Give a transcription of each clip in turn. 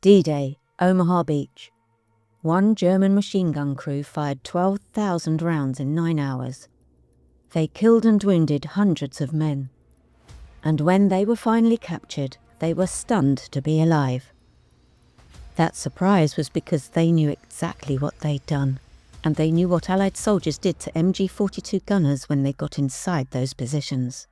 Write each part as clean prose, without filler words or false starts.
D-Day, Omaha Beach. One German machine gun crew fired 12,000 rounds in 9 hours. They killed and wounded hundreds of men. And when they were finally captured, they were stunned to be alive. That surprise was because they knew exactly what they'd done, and they knew what Allied soldiers did to MG42 gunners when they got inside those positions.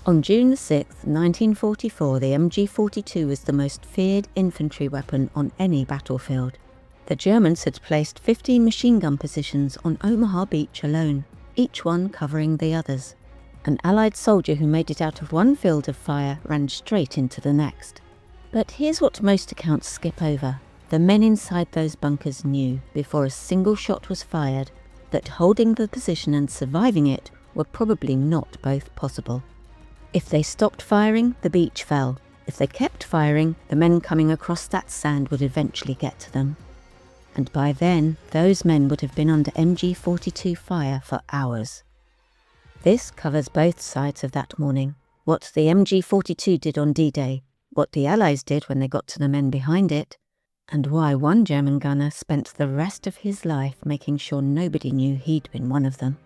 On June 6, 1944, the MG42 was the most feared infantry weapon on any battlefield. The Germans had placed 15 machine gun positions on Omaha Beach alone, each one covering the others. An Allied soldier who made it out of one field of fire ran straight into the next. But here's what most accounts skip over. The men inside those bunkers knew, before a single shot was fired, that holding the position and surviving it were probably not both possible. If they stopped firing, the beach fell. If they kept firing, the men coming across that sand would eventually get to them. And by then, those men would have been under MG42 fire for hours. This covers both sides of that morning. What the MG42 did on D-Day, what the Allies did when they got to the men behind it, and why one German gunner spent the rest of his life making sure nobody knew he'd been one of them.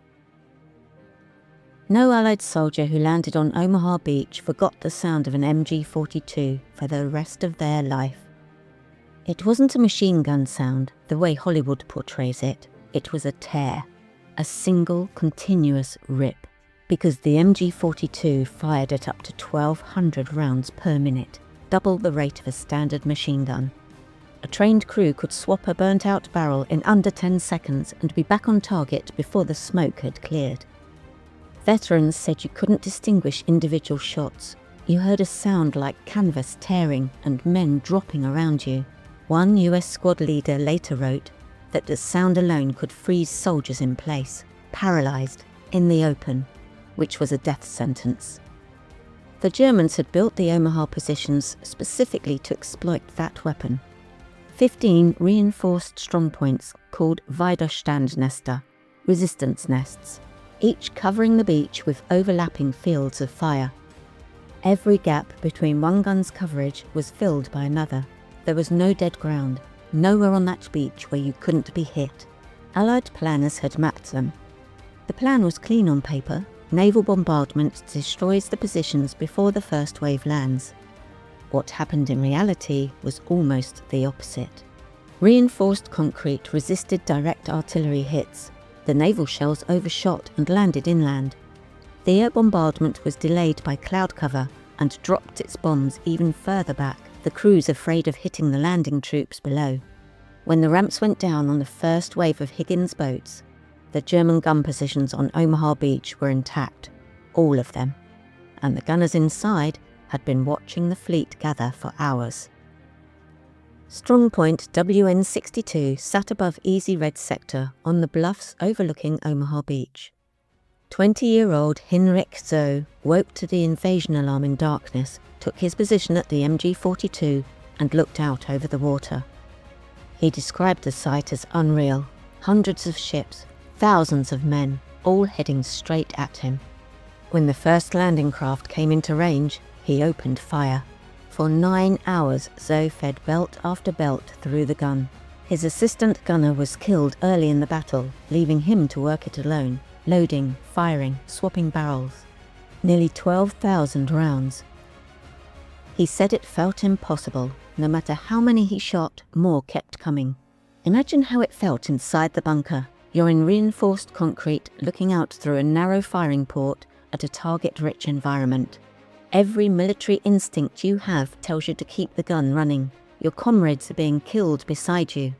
No Allied soldier who landed on Omaha Beach forgot the sound of an MG42 for the rest of their life. It wasn't a machine gun sound, the way Hollywood portrays it. It was a tear, a single continuous rip, because the MG42 fired at up to 1,200 rounds per minute, double the rate of a standard machine gun. A trained crew could swap a burnt-out barrel in under 10 seconds and be back on target before the smoke had cleared. Veterans said you couldn't distinguish individual shots. You heard a sound like canvas tearing and men dropping around you. One US squad leader later wrote that the sound alone could freeze soldiers in place, paralysed, in the open, which was a death sentence. The Germans had built the Omaha positions specifically to exploit that weapon. 15 reinforced strongpoints called Widerstandnester, resistance nests, each covering the beach with overlapping fields of fire. Every gap between one gun's coverage was filled by another. There was no dead ground, nowhere on that beach where you couldn't be hit. Allied planners had mapped them. The plan was clean on paper. Naval bombardment destroys the positions before the first wave lands. What happened in reality was almost the opposite. Reinforced concrete resisted direct artillery hits. The naval shells overshot and landed inland. The air bombardment was delayed by cloud cover and dropped its bombs even further back, the crews afraid of hitting the landing troops below. When the ramps went down on the first wave of Higgins boats, the German gun positions on Omaha Beach were intact, all of them, and the gunners inside had been watching the fleet gather for hours. Strongpoint WN62 sat above Easy Red Sector on the bluffs overlooking Omaha Beach. 20-year-old Hinrich Zoe woke to the invasion alarm in darkness, took his position at the MG42 and looked out over the water. He described the sight as unreal. Hundreds of ships, thousands of men, all heading straight at him. When the first landing craft came into range, he opened fire. For 9 hours, Zoe fed belt after belt through the gun. His assistant gunner was killed early in the battle, leaving him to work it alone, loading, firing, swapping barrels. Nearly 12,000 rounds. He said it felt impossible. No matter how many he shot, more kept coming. Imagine how it felt inside the bunker. You're in reinforced concrete, looking out through a narrow firing port at a target-rich environment. Every military instinct you have tells you to keep the gun running. Your comrades are being killed beside you.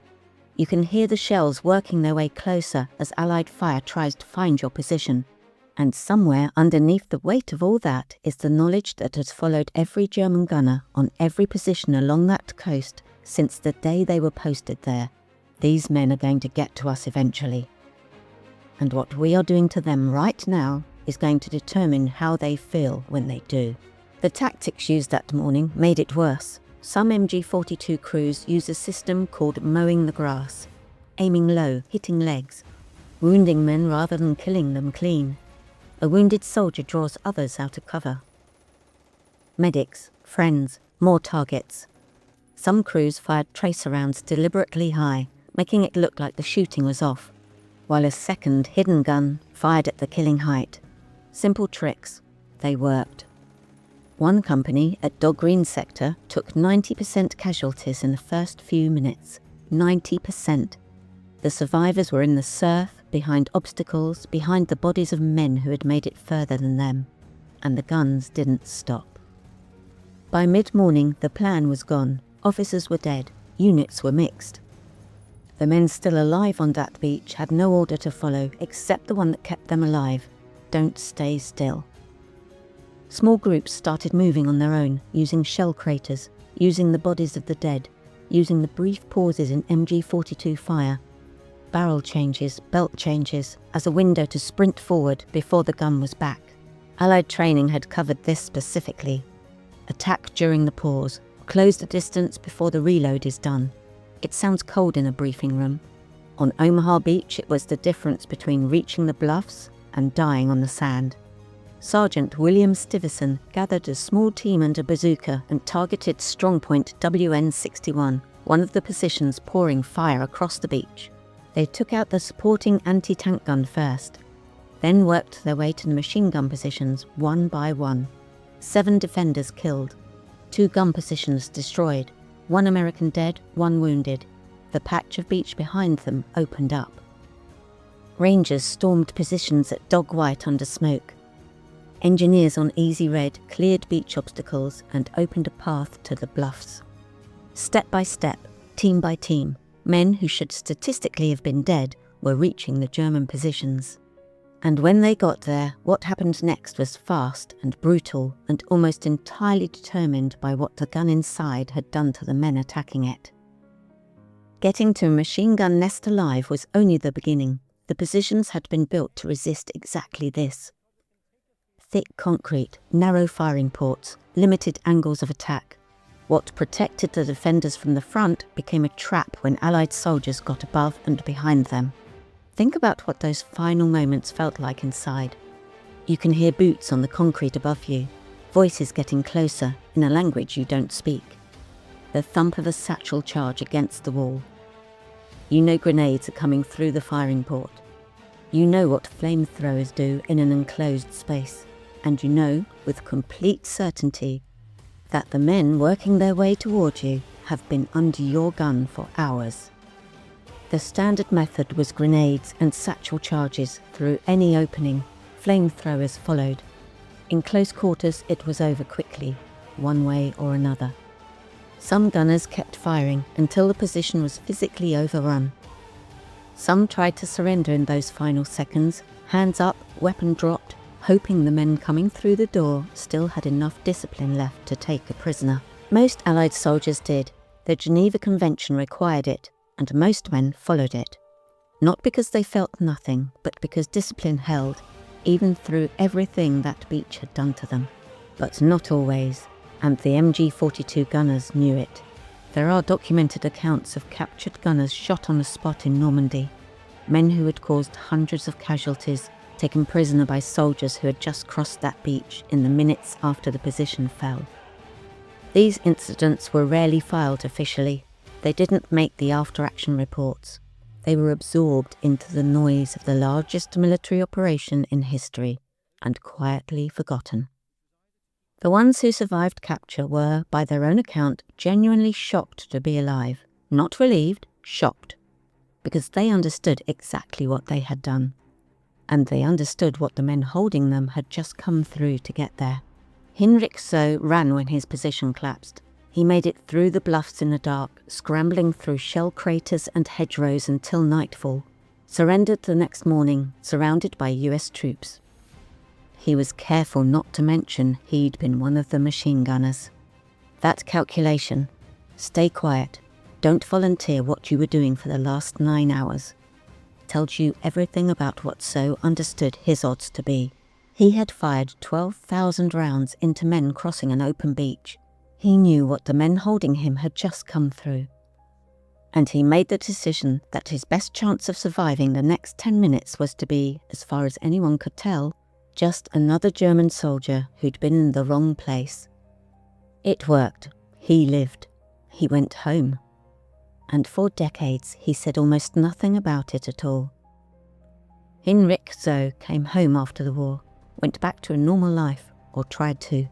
You can hear the shells working their way closer as Allied fire tries to find your position. And somewhere underneath the weight of all that is the knowledge that has followed every German gunner on every position along that coast since the day they were posted there. These men are going to get to us eventually. And what we are doing to them right now is going to determine how they feel when they do. The tactics used that morning made it worse. Some MG42 crews use a system called mowing the grass, aiming low, hitting legs, wounding men rather than killing them clean. A wounded soldier draws others out of cover. Medics, friends, more targets. Some crews fired tracer rounds deliberately high, making it look like the shooting was off, while a second hidden gun fired at the killing height. Simple tricks. They worked. One company at Dog Green sector took 90% casualties in the first few minutes. 90%. The survivors were in the surf, behind obstacles, behind the bodies of men who had made it further than them. And the guns didn't stop. By mid-morning, the plan was gone. Officers were dead. Units were mixed. The men still alive on that beach had no order to follow except the one that kept them alive. Don't stay still. Small groups started moving on their own, using shell craters, using the bodies of the dead, using the brief pauses in MG42 fire, barrel changes, belt changes, as a window to sprint forward before the gun was back. Allied training had covered this specifically. Attack during the pause, close the distance before the reload is done. It sounds cold in a briefing room. On Omaha Beach, it was the difference between reaching the bluffs and dying on the sand. Sergeant William Stiverson gathered a small team under bazooka and targeted strongpoint WN61, one of the positions pouring fire across the beach. They took out the supporting anti-tank gun first, then worked their way to the machine gun positions one by one. 7 defenders killed, 2 gun positions destroyed, 1 American dead, 1 wounded. The patch of beach behind them opened up. Rangers stormed positions at Dog White under smoke. Engineers on Easy Red cleared beach obstacles and opened a path to the bluffs. Step by step, team by team, men who should statistically have been dead were reaching the German positions. And when they got there, what happened next was fast and brutal and almost entirely determined by what the gun inside had done to the men attacking it. Getting to a machine gun nest alive was only the beginning. The positions had been built to resist exactly this. Thick concrete, narrow firing ports, limited angles of attack. What protected the defenders from the front became a trap when Allied soldiers got above and behind them. Think about what those final moments felt like inside. You can hear boots on the concrete above you, voices getting closer in a language you don't speak. The thump of a satchel charge against the wall. You know grenades are coming through the firing port. You know what flamethrowers do in an enclosed space. And you know, with complete certainty, that the men working their way toward you have been under your gun for hours. The standard method was grenades and satchel charges through any opening. Flamethrowers followed. In close quarters, it was over quickly, one way or another. Some gunners kept firing until the position was physically overrun. Some tried to surrender in those final seconds, hands up, weapon dropped, hoping the men coming through the door still had enough discipline left to take a prisoner. Most Allied soldiers did. The Geneva Convention required it, and most men followed it. Not because they felt nothing, but because discipline held, even through everything that beach had done to them. But not always, and the MG42 gunners knew it. There are documented accounts of captured gunners shot on the spot in Normandy, men who had caused hundreds of casualties, taken prisoner by soldiers who had just crossed that beach in the minutes after the position fell. These incidents were rarely filed officially. They didn't make the after-action reports. They were absorbed into the noise of the largest military operation in history and quietly forgotten. The ones who survived capture were, by their own account, genuinely shocked to be alive. Not relieved, shocked. Because they understood exactly what they had done. And they understood what the men holding them had just come through to get there. Hinrich So ran when his position collapsed. He made it through the bluffs in the dark, scrambling through shell craters and hedgerows until nightfall. Surrendered the next morning, surrounded by US troops. He was careful not to mention he'd been one of the machine gunners. That calculation, stay quiet, don't volunteer what you were doing for the last 9 hours, tells you everything about what So understood his odds to be. He had fired 12,000 rounds into men crossing an open beach. He knew what the men holding him had just come through. And he made the decision that his best chance of surviving the next 10 minutes was to be, as far as anyone could tell, just another German soldier who'd been in the wrong place. It worked. He lived. He went home. And for decades he said almost nothing about it at all. Hinrich Zoe came home after the war, went back to a normal life, or tried to.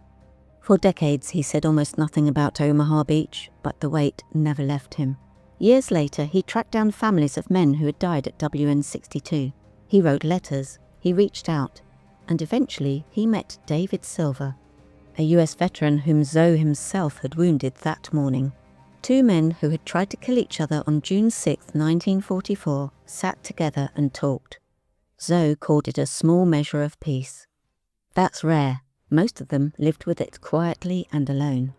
For decades he said almost nothing about Omaha Beach, but the weight never left him. Years later he tracked down families of men who had died at WN62. He wrote letters, he reached out, and eventually he met David Silver, a US veteran whom Zoe himself had wounded that morning. Two men who had tried to kill each other on June 6, 1944, sat together and talked. Zoe called it a small measure of peace. That's rare. Most of them lived with it quietly and alone.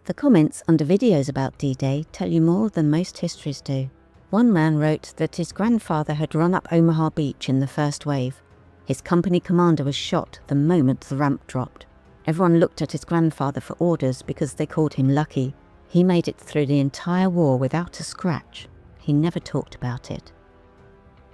The comments under videos about D-Day tell you more than most histories do. One man wrote that his grandfather had run up Omaha Beach in the first wave. His company commander was shot the moment the ramp dropped. Everyone looked at his grandfather for orders because they called him lucky. He made it through the entire war without a scratch. He never talked about it.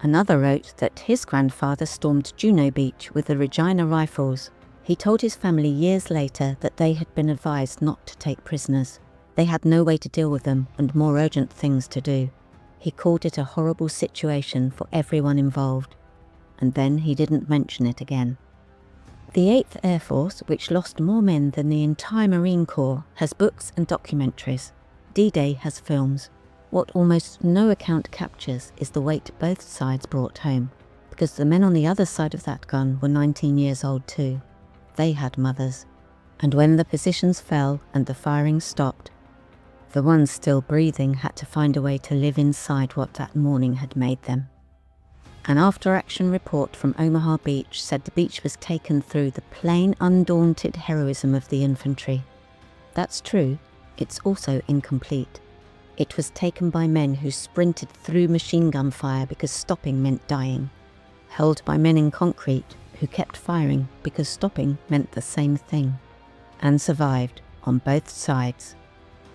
Another wrote that his grandfather stormed Juno Beach with the Regina Rifles. He told his family years later that they had been advised not to take prisoners. They had no way to deal with them and more urgent things to do. He called it a horrible situation for everyone involved. And then he didn't mention it again. The 8th Air Force, which lost more men than the entire Marine Corps, has books and documentaries. D-Day has films. What almost no account captures is the weight both sides brought home, because the men on the other side of that gun were 19 years old too. They had mothers. And when the positions fell and the firing stopped, the ones still breathing had to find a way to live inside what that morning had made them. An after-action report from Omaha Beach said the beach was taken through the plain, undaunted heroism of the infantry. That's true, it's also incomplete. It was taken by men who sprinted through machine gun fire because stopping meant dying, held by men in concrete who kept firing because stopping meant the same thing, and survived on both sides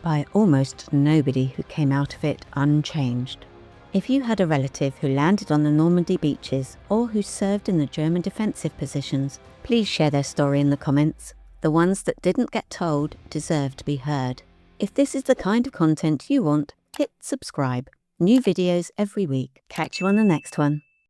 by almost nobody who came out of it unchanged. If you had a relative who landed on the Normandy beaches or who served in the German defensive positions, please share their story in the comments. The ones that didn't get told deserve to be heard. If this is the kind of content you want, hit subscribe. New videos every week. Catch you on the next one.